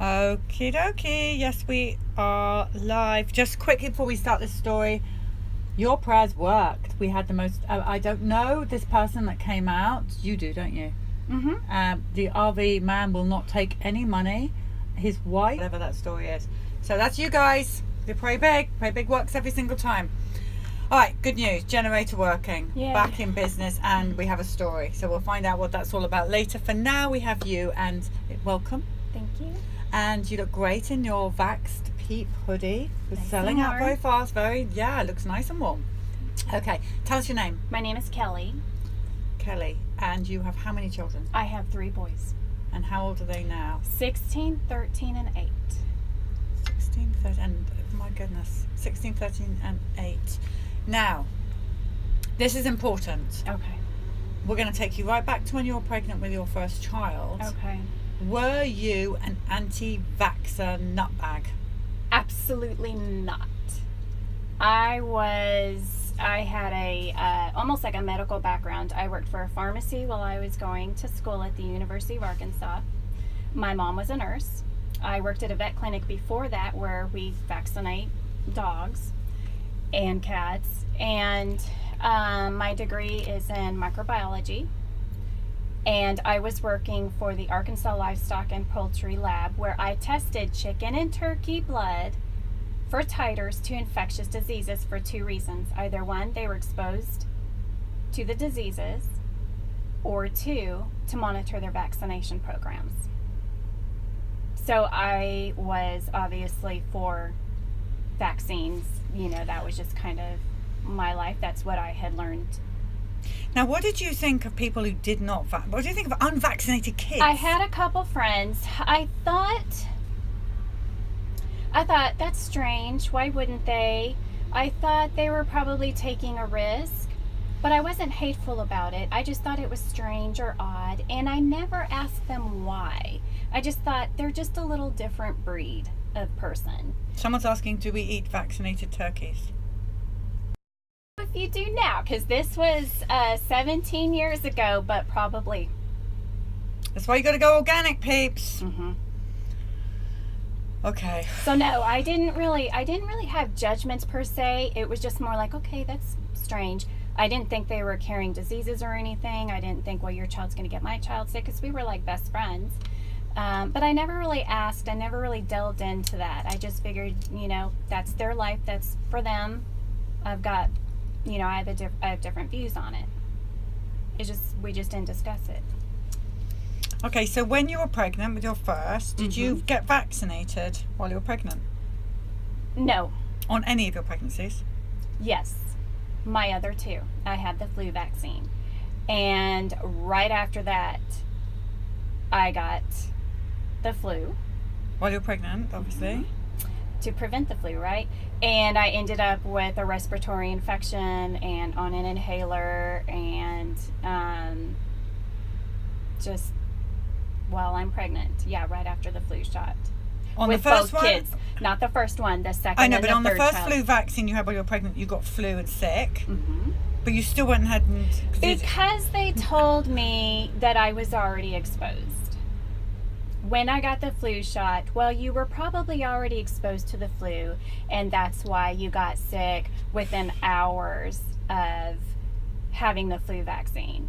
Okie dokie. Yes, we are live. Just quickly before we start this story, your prayers worked. We had the most. I don't know this person that came out. You do, don't you? Mm-hmm. The RV man will not take any money. His wife, whatever that story is. So that's you guys. You pray big. Pray big works every single time. All right, good news. Generator working. Yeah. Back in business, and we have a story. So we'll find out what that's all about later. For now, we have you, and welcome. Thank you. And you look great in your Vaxxed Peep hoodie. It's Nice selling and out very fast. It looks nice and warm. Okay, tell us your name. My name is Kelly. Kelly. And you have how many children? I have 3 boys. And how old are they now? 16, 13, and 8. 16, 13, and oh my goodness, 16, 13, and 8. Now, this is important. Okay. We're going to take you right back to when you were pregnant with your first child. Okay. Were you an anti-vaxxer nutbag? Absolutely not. I had almost like a medical background. I worked for a pharmacy while I was going to school at the University of Arkansas. My mom was a nurse. I worked at a vet clinic before that where we vaccinate dogs and cats. And my degree is in microbiology. And I was working for the Arkansas Livestock and Poultry Lab where I tested chicken and turkey blood for titers to infectious diseases for 2 reasons. Either 1, they were exposed to the diseases, or 2, to monitor their vaccination programs. So I was obviously for vaccines. You know, that was just kind of my life. That's what I had learned. Now, what did you think of people who did not what do you think of unvaccinated kids? I had a couple friends. I thought that's strange. Why wouldn't they? I thought they were probably taking a risk, but I wasn't hateful about it. I just thought it was strange or odd, and I never asked them why. I just thought they're just a little different breed of person. Someone's asking, do we eat vaccinated turkeys? If you do now, because this was 17 years ago, but probably. That's why you got to go organic, peeps. Mm-hmm. Okay. So no, I didn't really have judgments per se. It was just more like, okay, that's strange. I didn't think they were carrying diseases or anything. I didn't think, well, your child's going to get my child sick, because we were like best friends. But I never really asked. I never really delved into that. I just figured, that's their life. That's for them. I've got, I have different views on it. We just didn't discuss it. Okay, so when you were pregnant with your first, did you get vaccinated while you were pregnant? No. On any of your pregnancies? Yes. My other 2. I had the flu vaccine. And right after that, I got the flu. While you were pregnant, obviously. To prevent the flu, right? And I ended up with a respiratory infection and on an inhaler, and just while I'm pregnant. Yeah, right after the flu shot. On with the first both one? kids. Not the first one, the second. I know, and but the on the third first child. flu vaccine you had while you were pregnant, you got flu and sick. Mm-hmm. But you still went ahead and... Because they told me that I was already exposed. When I got the flu shot, well, you were probably already exposed to the flu, and that's why you got sick within hours of having the flu vaccine.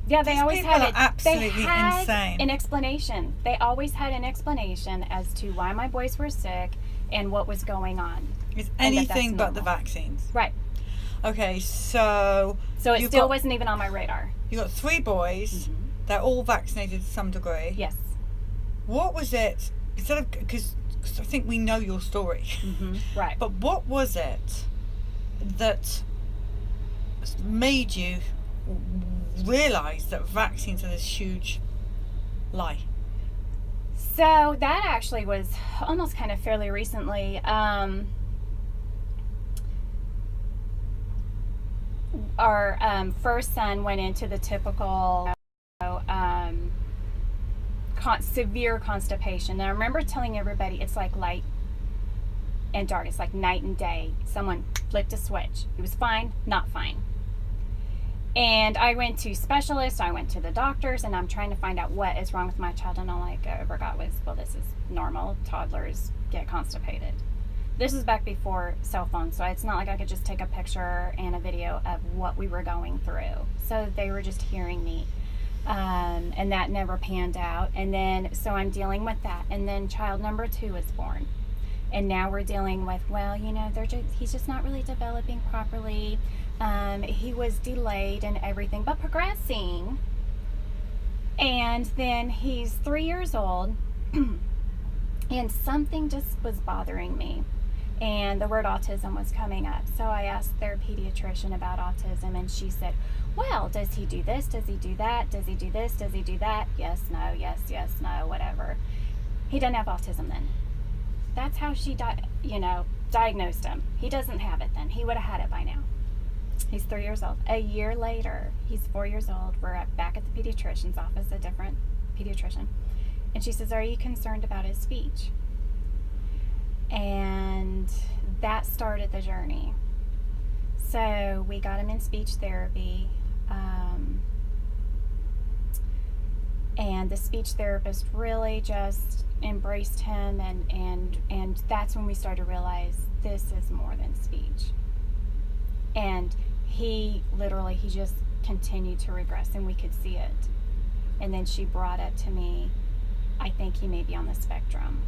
Yeah, they always had it. Absolutely insane. An explanation. They always had an explanation as to why my boys were sick and what was going on. It's anything but the vaccines. Right. Okay, so it still wasn't even on my radar. You got 3 boys. Mm-hmm. They're all vaccinated to some degree. Yes. What was it? Because I think we know your story. Mm-hmm. Right. But what was it that made you realize that vaccines are this huge lie? So that actually was almost kind of fairly recently. Our first son went into the typical severe constipation. And I remember telling everybody it's like light and dark. It's like night and day. Someone flipped a switch. He was fine, not fine. And I went to specialists, I went to the doctors, and I'm trying to find out what is wrong with my child. And all I ever got was, well, this is normal. Toddlers get constipated. This is back before cell phones, so it's not like I could just take a picture and a video of what we were going through. So they were just hearing me. And that never panned out. And then, so I'm dealing with that. And then child number 2 is born. And now we're dealing with, well, you know, he's just not really developing properly. He was delayed and everything, but progressing. And then he's 3 years old, and something just was bothering me. And the word autism was coming up. So I asked their pediatrician about autism, and she said, well, does he do this? Does he do that? Does he do this? Does he do that? Yes, no, yes, no, whatever. He doesn't have autism then. That's how she diagnosed him. He doesn't have it then. He would have had it by now. He's 3 years old. A year later, he's 4 years old. We're back at the pediatrician's office, a different pediatrician. And she says, are you concerned about his speech? And that started the journey. So we got him in speech therapy. And the speech therapist really just embraced him, and that's when we started to realize this is more than speech. And he just continued to regress, and we could see it. And then she brought up to me, I think he may be on the spectrum.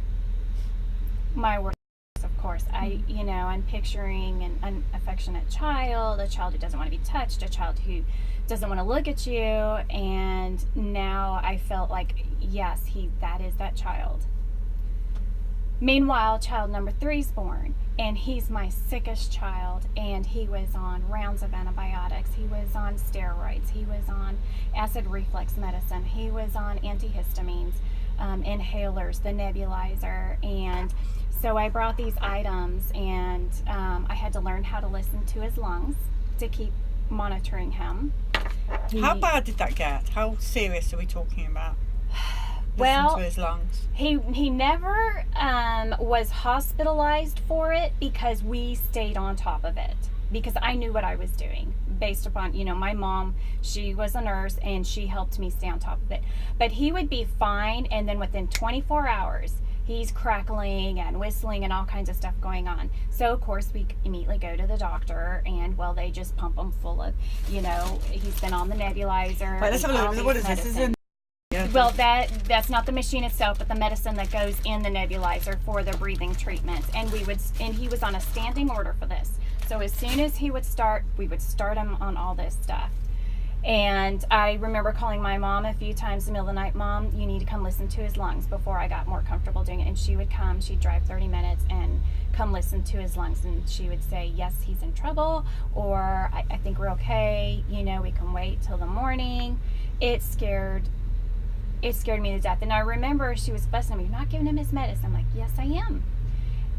My words, of course, I'm picturing an unaffectionate child, a child who doesn't want to be touched, a child who doesn't want to look at you. And now I felt like, yes, that is that child. Meanwhile, child number 3's born, and he's my sickest child, and he was on rounds of antibiotics, he was on steroids, he was on acid reflux medicine, he was on antihistamines, inhalers, the nebulizer. And so I brought these items, and I had to learn how to listen to his lungs to keep monitoring him. How bad did that get? How serious are we talking about? Well, to his lungs. He never was hospitalized for it, because we stayed on top of it, because I knew what I was doing based upon, my mom, she was a nurse, and she helped me stay on top of it. But he would be fine, and then within 24 hours, he's crackling and whistling and all kinds of stuff going on. So, of course, we immediately go to the doctor, and, well, they just pump him full of, he's been on the nebulizer. Right, let's have a look. What is this? Well, that's not the machine itself, but the medicine that goes in the nebulizer for the breathing treatments. And he was on a standing order for this. So as soon as he would start, we would start him on all this stuff. And I remember calling my mom a few times in the middle of the night, Mom, you need to come listen to his lungs, before I got more comfortable doing it. And she would come, she'd drive 30 minutes and come listen to his lungs. And she would say, yes, he's in trouble, or I think we're okay. We can wait till the morning. It scared me to death. And I remember she was fussing at me, you're not giving him his medicine. I'm like, yes, I am.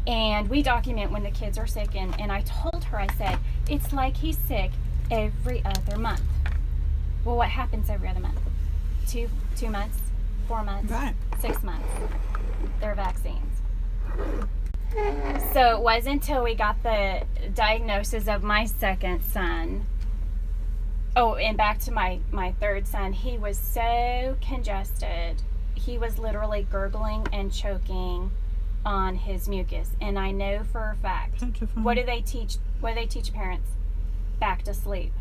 And we document when the kids are sick. And I told her, I said, it's like he's sick every other month. Well, what happens every other month? 2 months, 4 months, right. 6 months. They're vaccines. So it wasn't until we got the diagnosis of my second son. Oh, and back to my third son, he was so congested. He was literally gurgling and choking on his mucus. And I know for a fact, what do they teach parents? Back to sleep.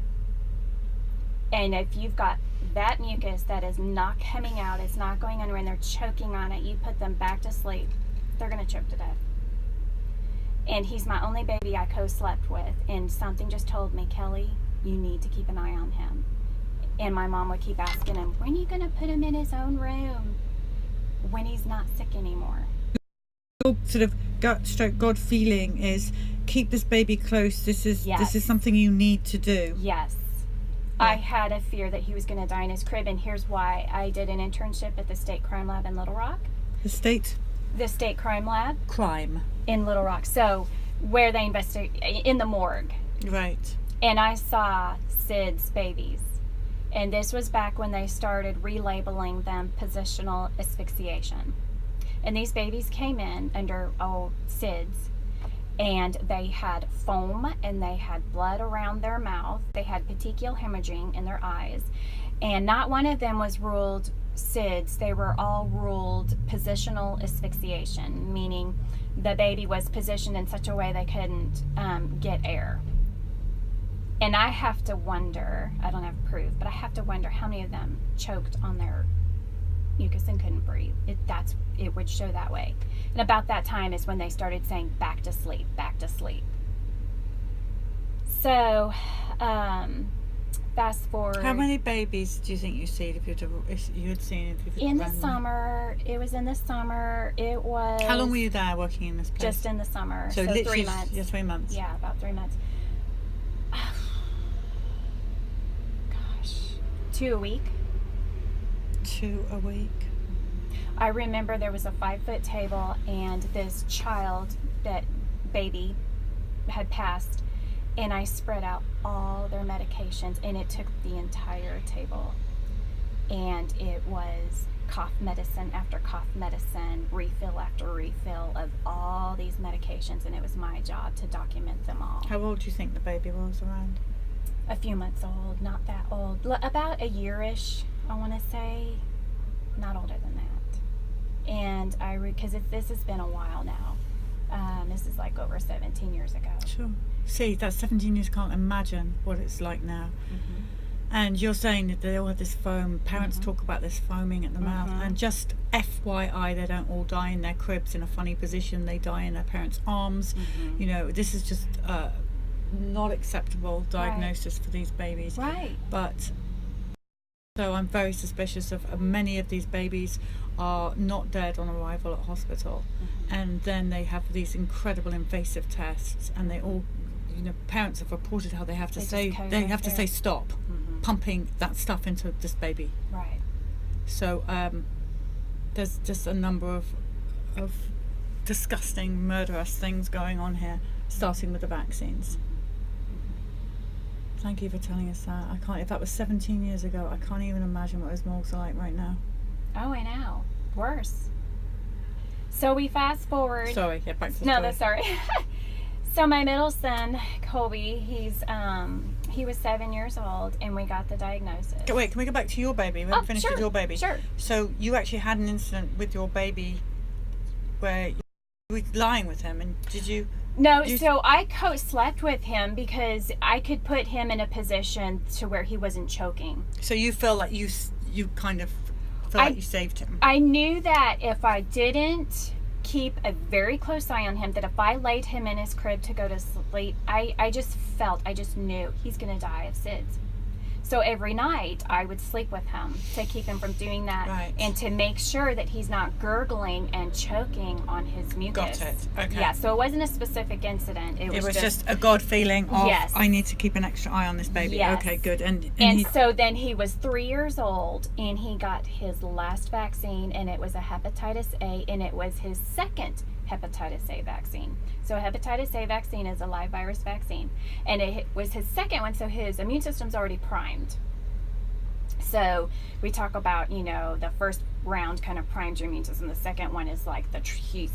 And if you've got that mucus that is not coming out, it's not going anywhere, and they're choking on it, you put them back to sleep, they're going to choke to death. And he's my only baby I co-slept with. And something just told me, Kelly, you need to keep an eye on him. And my mom would keep asking him, when are you going to put him in his own room when he's not sick anymore? Your sort of gut/God feeling is, keep this baby close. This is something you need to do. Yes. Yeah. I had a fear that he was going to die in his crib, and here's why. I did an internship at the State Crime Lab in Little Rock. The State Crime Lab. Crime. In Little Rock. So, where they investigate, in the morgue. Right. And I saw SIDS babies. And this was back when they started relabeling them positional asphyxiation. And these babies came in under SIDS. and they had foam and they had blood around their mouth. They had petechial hemorrhaging in their eyes, and not one of them was ruled SIDS. They were all ruled positional asphyxiation, meaning the baby was positioned in such a way they couldn't get air. And I have to wonder, I don't have proof, but I have to wonder how many of them choked on their mucus and couldn't breathe. It would show that way. And about that time is when they started saying back to sleep, back to sleep. So fast forward. How many babies do you think you see if you had seen if in the summer? It was in the summer. It was. How long were you there working in this place? Just in the summer. So literally 3 months. Yeah, 3 months. Yeah, about 3 months. Gosh, 2 a week. 2 a week. I remember there was a 5-foot table, and this baby had passed, and I spread out all their medications, and it took the entire table. And it was cough medicine after cough medicine, refill after refill of all these medications, and it was my job to document them all. How old do you think the baby was around? A few months old, not that old. About a year-ish, I want to say. Not older than that. And because this has been a while now. This is like over 17 years ago. Sure. See, that's 17 years. Can't imagine what it's like now. Mm-hmm. And you're saying that they all have this foam. Parents talk about this foaming at the mouth. And just FYI, they don't all die in their cribs in a funny position. They die in their parents' arms. You know, this is just not acceptable diagnosis for these babies. Right. But so I'm very suspicious of many of these babies are not dead on arrival at hospital, and then they have these incredible invasive tests, and they all, you know, parents have reported how they have to say stop pumping that stuff into this baby. Right. So there's just a number of disgusting, murderous things going on here, starting with the vaccines. Thank you for telling us that. I can't. If that was 17 years ago, I can't even imagine what those morgues are like right now. Oh, I know. Worse. So we fast forward. Sorry, yeah, back to the No, story. that's sorry. So my middle son, Colby, he was 7 years old, and we got the diagnosis. Wait, can we go back to your baby? We haven't finished with your baby. Sure. So you actually had an incident with your baby where you were lying with him, and did you? No, so I co-slept with him because I could put him in a position to where he wasn't choking. So you feel like you kind of feel like you saved him. I knew that if I didn't keep a very close eye on him, that if I laid him in his crib to go to sleep, I just knew he's going to die of SIDS. So every night I would sleep with him to keep him from doing that, and to make sure that he's not gurgling and choking on his mucus. Got it. Okay. Yeah, so it wasn't a specific incident. It was just a God feeling of, yes, I need to keep an extra eye on this baby. Yes. Okay, good. And so then he was 3 years old, and he got his last vaccine, and it was a hepatitis A, and it was his second hepatitis A vaccine. So a hepatitis A vaccine is a live virus vaccine, and it was his second one, so his immune system's already primed. So we talk about, you know, the first round kind of primed your immune system. The second one is like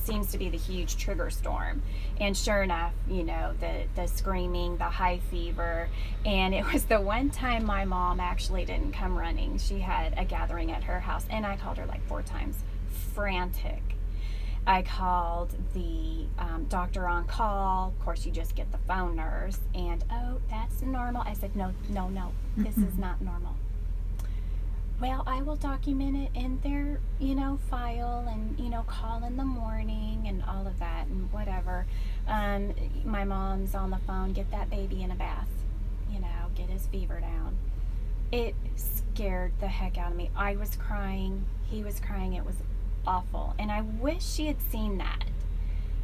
seems to be the huge trigger storm. And sure enough, you know, the screaming, the high fever. And it was the one time my mom actually didn't come running. She had a gathering at her house, and I called her like 4 times, frantic. I called the doctor on call. Of course, you just get the phone nurse, and oh, that's normal. I said, no, this is not normal. Well, I will document it in their, you know, file, and, you know, call in the morning and all of that and whatever. My mom's on the phone, get that baby in a bath, you know, get his fever down. It scared the heck out of me. I was crying. He was crying. It was awful. And I wish she had seen that,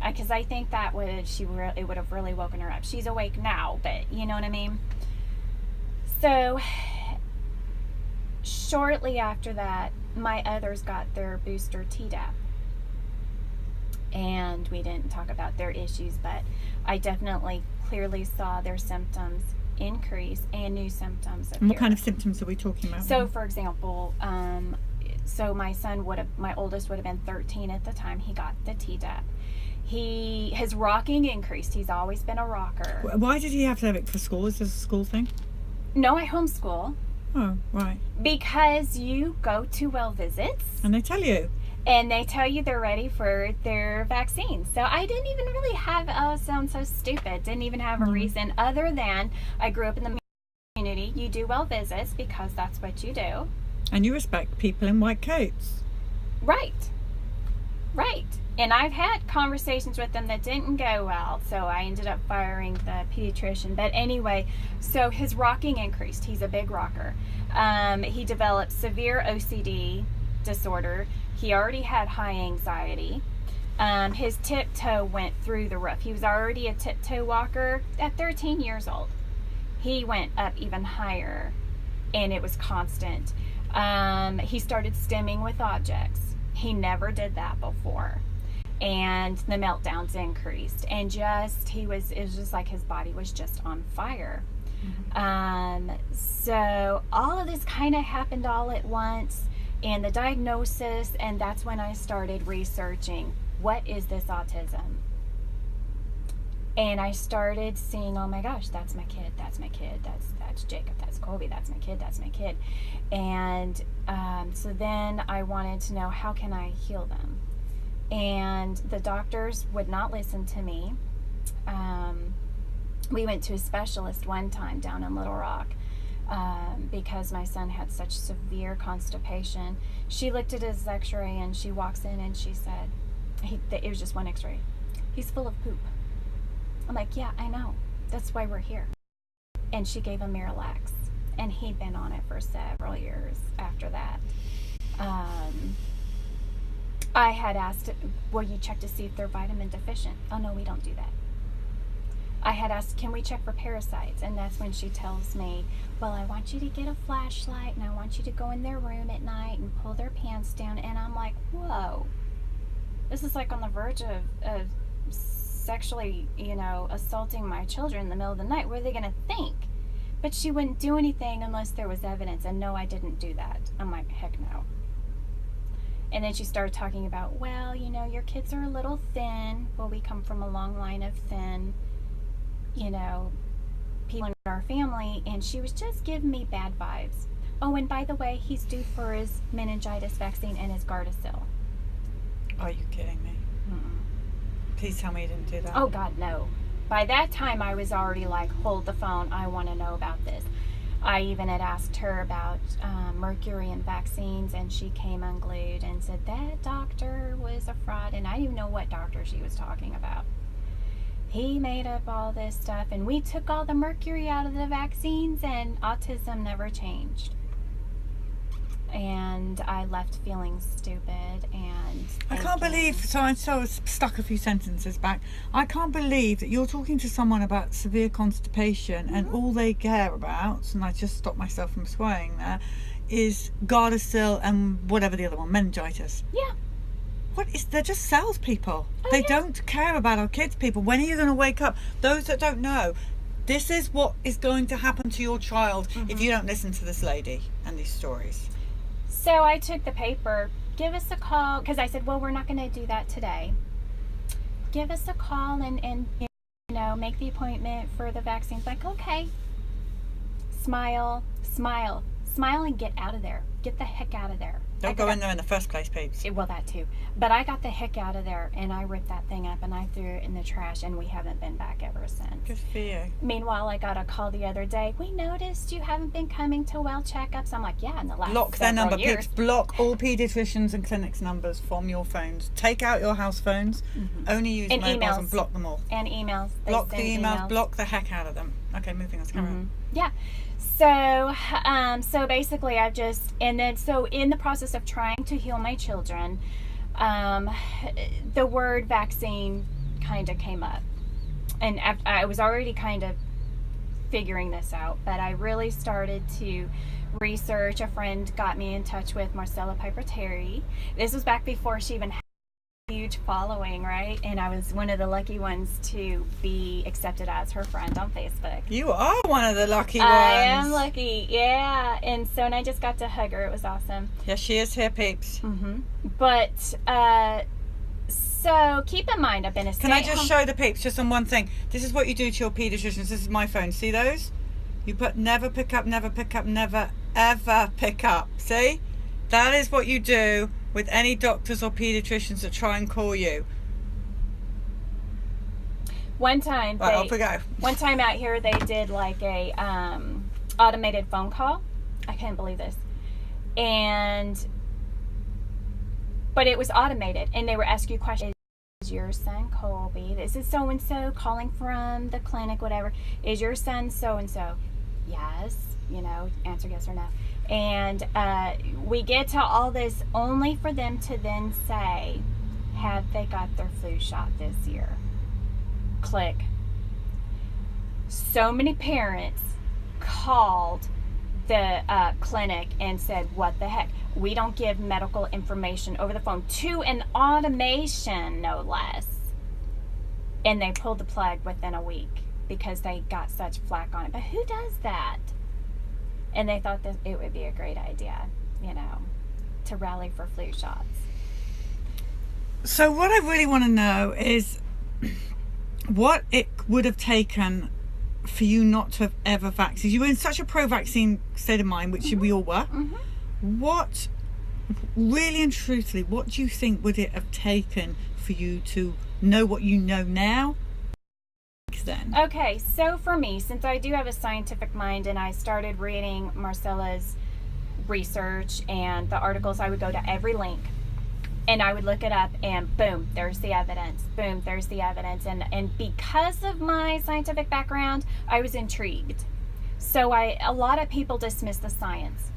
because I think that it would have really woken her up. She's awake now, but you know what I mean? So shortly after that, my others got their booster Tdap, and we didn't talk about their issues, but I definitely clearly saw their symptoms increase and new symptoms appear. And what kind of symptoms are we talking about? So for example, so my oldest would have been 13 at the time he got the Tdap. His rocking increased. He's always been a rocker. Why did he have to have it for school? Is this a school thing? No, I homeschool. Oh, right. Because you go to well visits. And they tell you. And they tell you they're ready for their vaccine. So I didn't even really have, it sounds so stupid, didn't even have a reason other than I grew up in the community. You do well visits because that's what you do. And you respect people in white coats. Right. And I've had conversations with them that didn't go well, so I ended up firing the pediatrician. But anyway, so his rocking increased. He's a big rocker. He developed severe OCD disorder. He already had high anxiety. His tiptoe went through the roof. He was already a tiptoe walker at 13 years old. He went up even higher, and it was constant. He started stimming with objects. He never did that before. And the meltdowns increased. And it was just like his body was just on fire. So all of this kind of happened all at once. And the diagnosis, and that's when I started researching, what is this autism? And I started seeing, oh my gosh, that's my kid, that's Jacob, that's Colby, that's my kid. And so then I wanted to know, how can I heal them? And the doctors would not listen to me. We went to a specialist one time down in Little Rock because my son had such severe constipation. She looked at his x-ray and she walks in and she said, it was just one x-ray, he's full of poop. I'm like, yeah, I know. That's why we're here. And she gave him Miralax. And he'd been on it for several years after that. I had asked, will you check to see if they're vitamin deficient? Oh, no, we don't do that. I had asked, can we check for parasites? And that's when she tells me, well, I want you to get a flashlight and I want you to go in their room at night and pull their pants down. And I'm like, whoa. This is like on the verge of sexually, assaulting my children in the middle of the night. What are they going to think? But she wouldn't do anything unless there was evidence. And no, I didn't do that. I'm like, heck no. And then she started talking about, well, your kids are a little thin. Well, we come from a long line of thin, people in our family. And she was just giving me bad vibes. Oh, and by the way, he's due for his meningitis vaccine and his Gardasil. Are you kidding me? Please tell me you didn't do that. Oh, God, no. By that time, I was already like, hold the phone. I want to know about this. I even had asked her about mercury and vaccines, and she came unglued and said that doctor was a fraud, and I didn't even know what doctor she was talking about. He made up all this stuff, and we took all the mercury out of the vaccines, and autism never changed. And I left feeling stupid, and I can't believe, so I was stuck a few sentences back. I can't believe that you're talking to someone about severe constipation and all they care about, and I just stopped myself from swearing there, is Gardasil and whatever the other one, meningitis. Yeah. They're just salespeople. They don't care about our kids, people. When are you going to wake up? Those that don't know, this is what is going to happen to your child if you don't listen to this lady and these stories. So I took the paper, give us a call, because I said, well, we're not going to do that today. Give us a call and make the appointment for the vaccines. Like, okay. Smile and get out of there. Get the heck out of there. Don't go in there in the first place, peeps. Well, that too. But I got the heck out of there, and I ripped that thing up, and I threw it in the trash, and we haven't been back ever since. Good for you. Meanwhile, I got a call the other day. We noticed you haven't been coming to well checkups. I'm like, yeah, in the last Block their number, years. peeps. Block all paediatricians and clinics' numbers from your phones. Take out your house phones. Only use And mobiles emails. and block them all. And emails. They Block the send emails. Block the heck out of them. Okay, moving on. Carry on. Yeah. So basically so in the process of trying to heal my children, the word vaccine kind of came up. And I was already kind of figuring this out, but I really started to research. A friend got me in touch with Marcella Piper Terry. This was back before she even had a huge following, right? And I was one of the lucky ones to be accepted as her friend on Facebook. You are one of the lucky ones. I am lucky, yeah. And so, and I just got to hug her. It was awesome. Yeah, she is here, peeps. But So keep in mind, I've been a Can I just show the peeps just on one thing? This is what you do to your pediatricians. This is my phone. See those? You put never pick up, never pick up, never ever pick up. See? That is what you do with any doctors or pediatricians that try and call you. One time, right, off we go. One time out here, they did like a automated phone call. I can't believe this. But it was automated, and they were asking you questions. Is your son Colby? This is so and so calling from the clinic, whatever. Is your son so and so? Yes. You know, answer yes or no. And we get to all this only for them to then say, have they got their flu shot this year? Click. So many parents called the clinic and said, what the heck? We don't give medical information over the phone to an automation, no less. And they pulled the plug within a week because they got such flack on it. But who does that? And they thought that it would be a great idea, you know, to rally for flu shots. So what I really want to know is what it would have taken for you not to have ever vaccinated. You were in such a pro-vaccine state of mind, which we all were. What, really and truthfully, what do you think would it have taken for you to know what you know now then? Okay, so for me, since I do have a scientific mind and I started reading Marcella's research and the articles, I would go to every link and I would look it up and boom, there's the evidence. Boom, there's the evidence. And because of my scientific background, I was intrigued. So a lot of people dismiss the science.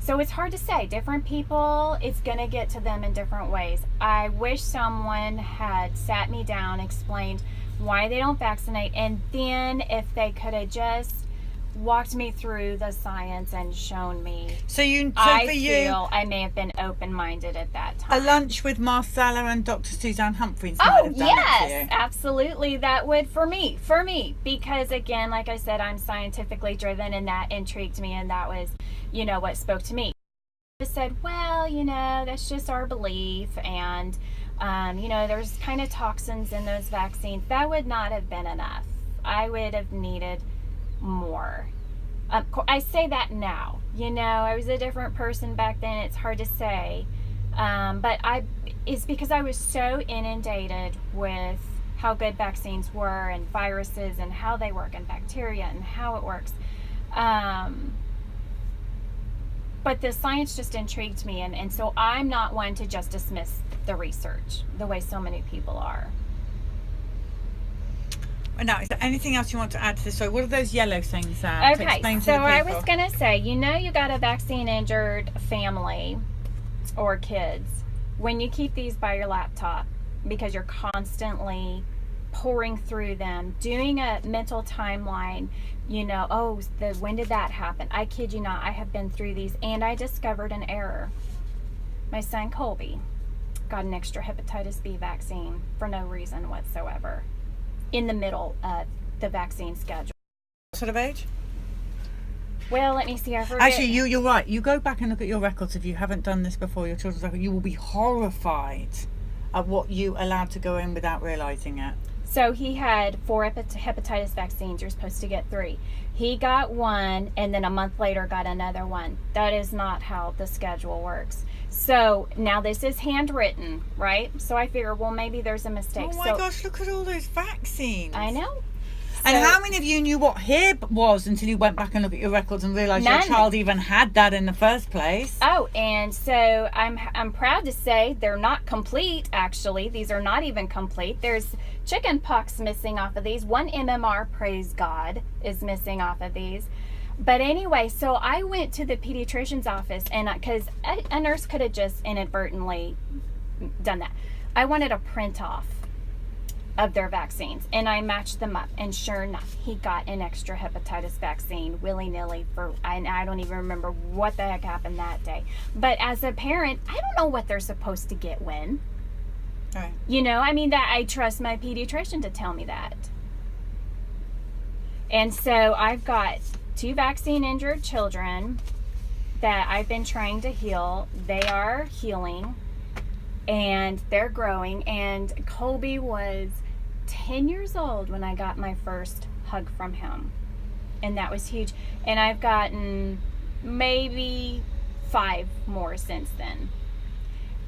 So it's hard to say. Different people, it's going to get to them in different ways. I wish someone had sat me down, explained why they don't vaccinate, and then if they could have just walked me through the science and shown me. I feel I may have been open-minded at that time. A lunch with Marcella and Dr. Suzanne Humphreys. Oh, yes, absolutely. That would for me, because again, like I said, I'm scientifically driven, and that intrigued me, and that was, you know, what spoke to me. I said, well, you know, that's just our belief, and you know, there's kind of toxins in those vaccines. That would not have been enough. I would have needed more. I say that now, you know, I was a different person back then. It's hard to say, but it's because I was so inundated with how good vaccines were and viruses and how they work and bacteria and how it works. But the science just intrigued me, and so I'm not one to just dismiss the research the way so many people are. Now, is there anything else you want to add to this? So what are those yellow things? Okay, so I was going to say, you know, you got a vaccine-injured family or kids. When you keep these by your laptop, because you're constantly pouring through them, doing a mental timeline, you know, oh, when did that happen? I kid you not, I have been through these, and I discovered an error. My son Colby got an extra hepatitis B vaccine for no reason whatsoever in the middle of the vaccine schedule. What sort of age? Well, let me see. I forget. Actually, you're right. You go back and look at your records. If you haven't done this before, your children's record, you will be horrified at what you allowed to go in without realizing it. So he had 4 hepatitis vaccines. You're supposed to get 3. He got 1, and then a month later got another 1. That is not how the schedule works. So now this is handwritten, right? So I figure, well, maybe there's a mistake. Oh my gosh, look at all those vaccines. I know. And how many of you knew what HIB was until you went back and looked at your records and realised your child even had that in the first place? Oh, and so I'm proud to say they're not complete, actually. These are not even complete. There's chicken pox missing off of these. 1 MMR, praise God, is missing off of these. But anyway, so I went to the pediatrician's office, and because a nurse could have just inadvertently done that. I wanted a print off of their vaccines, and I matched them up, and sure enough, he got an extra hepatitis vaccine willy-nilly and I don't even remember what the heck happened that day. But as a parent, I don't know what they're supposed to get when. Right. You know, I mean, that I trust my pediatrician to tell me that. And so I've got 2 vaccine-injured children that I've been trying to heal. They are healing. and they're growing. And Colby was 10 years old when I got my first hug from him, and that was huge. And I've gotten maybe 5 more since then.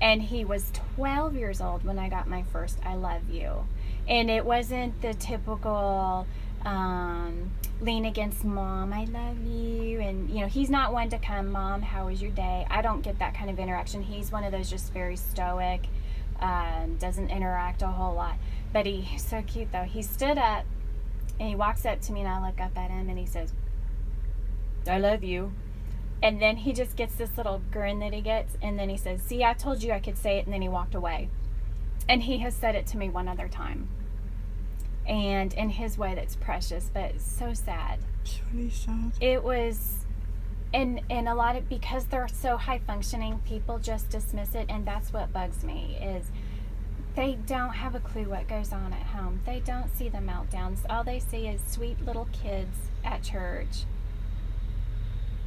And he was 12 years old when I got my first I love you. And it wasn't the typical lean against mom, I love you. And, you know, he's not one to come, Mom, how was your day? I don't get that kind of interaction. He's one of those just very stoic, doesn't interact a whole lot. But he's so cute, though. He stood up, and he walks up to me, and I look up at him, and he says, I love you. And then he just gets this little grin that he gets, and then he says, see, I told you I could say it, and then he walked away. And he has said it to me one other time. And in his way, that's precious, but it's so sad. It's really sad. It was, and a lot of, because they're so high functioning, people just dismiss it, and that's what bugs me, is they don't have a clue what goes on at home. They don't see the meltdowns. All they see is sweet little kids at church.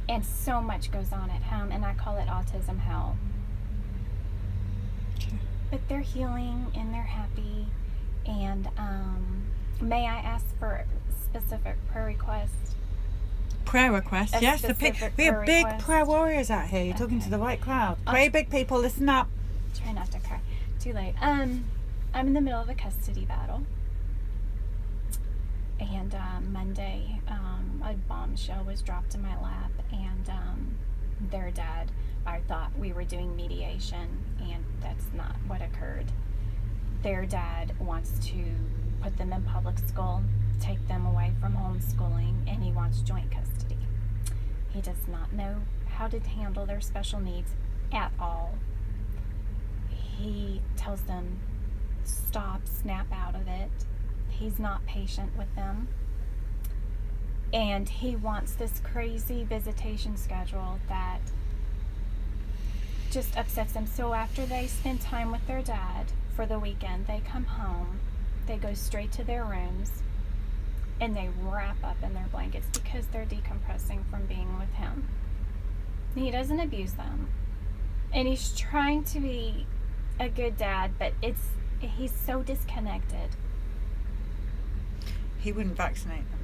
And so much goes on at home, and I call it autism hell. Okay. But they're healing, and they're happy. And may I ask for a specific prayer request? Prayer request, yes. We have big request. prayer warriors out here. You're talking to the right crowd. Pray, big people, listen up. Try not to cry. Too late. I'm in the middle of a custody battle. And Monday, a bombshell was dropped in my lap, and their dad, I thought we were doing mediation, and that's not what occurred. Their dad wants to put them in public school, take them away from homeschooling, and he wants joint custody. He does not know how to handle their special needs at all. He tells them, stop, snap out of it. He's not patient with them. And he wants this crazy visitation schedule that just upsets them. So after they spend time with their dad for the weekend, they come home, they go straight to their rooms, and they wrap up in their blankets because they're decompressing from being with him. He doesn't abuse them. And he's trying to be a good dad, but he's so disconnected. He wouldn't vaccinate them.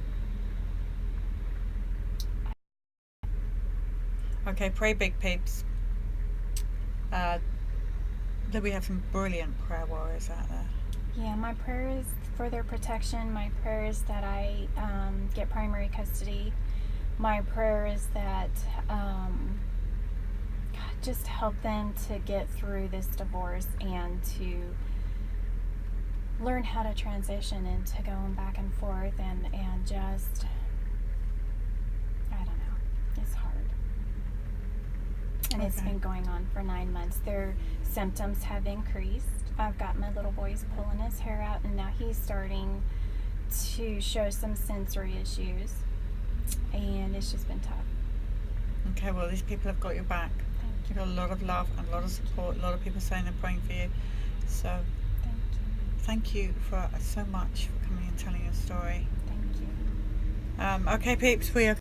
Okay, pray, big peeps. That we have some brilliant prayer warriors out there. Yeah, my prayer is for their protection. My prayer is that I get primary custody. My prayer is that God, just help them to get through this divorce and to learn how to transition into going back and forth and just, I don't know, it's hard. And It's been going on for 9 months. Their symptoms have increased. I've got my little boy's pulling his hair out, and now he's starting to show some sensory issues, and it's just been tough. Okay, well, these people have got your back. Thank you. You've got a lot of love and a lot of support, a lot of people saying they're praying for you. So thank you for so much for coming and telling your story. Thank you. Okay, peeps, we are